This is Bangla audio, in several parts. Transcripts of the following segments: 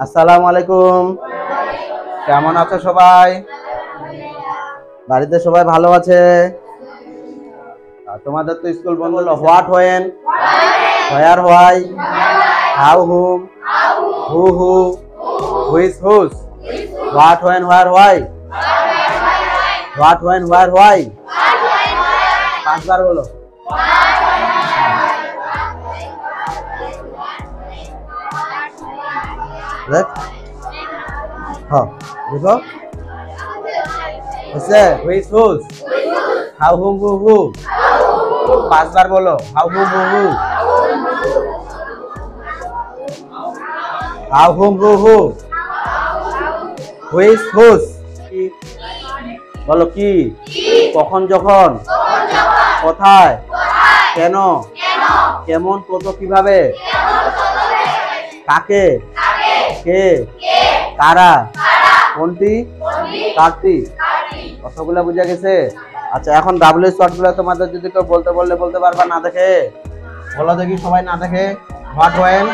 আসসালামু আলাইকুম। কেমন আছো সবাই? বাড়িতে সবাই ভালো আছে? তোমাদের তো স্কুল বন্ধ হলো। What, when, where, why, how, whom, who, which, whose, what, when, where, why, what, when, where, why. 5 বার বলো। হ্যাঁ, দেখো which, whose, how, whom, who. 5 বার বলো। How, whom, who, how, whom, who, which, whose. বলো কি? কখন, যখন, কোথায়, কেন, কেমন, কত, কিভাবে, কাকে, কে, কারা, কোনটি, কারটি। কতগুলো বুঝা গেছে? আচ্ছা, এখন ডাব্লিউ শর্ট গুলো তোমাদের যদি কেউ বলতে বললে বলতে পারবা না দেখে? বলো দেখি সবাই না দেখে। What, when,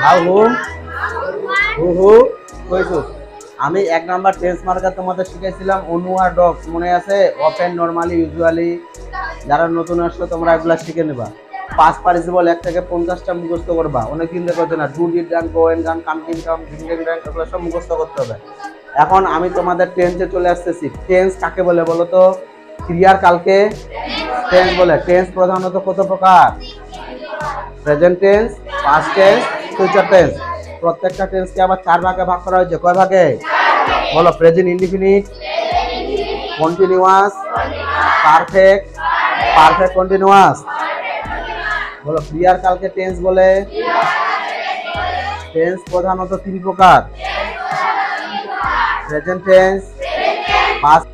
how, whom, who, which, whose. আমি 1 নাম্বার টেন্স মার্কার তোমাদের শিখাইছিলাম অনু আর ডগস, মনে আছে? Often, normally, usually. যারা নতুন আসলো তোমরা এগুলা শিখে নেবা। পাস্ট পার্টিসিপল 1 থেকে 50টা মুখস্থ করবা। অনেকদিন দেখো না, do, did, done, go and gone, come, Kim, come, ding, ডাং, এগুলো সব মুখস্থ করতে হবে। এখন আমি তোমাদের টেন্সে চলে আসতেছি। টেন্স কাকে বলে বলো তো? ক্রিয়ার কালকে টেন্স বলে। টেন্স প্রধানত কত প্রকার? Present tense, past tense, future tense. প্রত্যেকটা টেন্সকে আবার 4 ভাগে ভাগ করা হয়েছে। কয় ভাগে? বলো। Present indefinite, continuous, perfect, perfect continuous. বলো। ক্রিয়ার কালকে টেন্স বলে। টেন্স প্রধানত 3 প্রকার: প্রেজেন্ট টেন্স, পাস্ট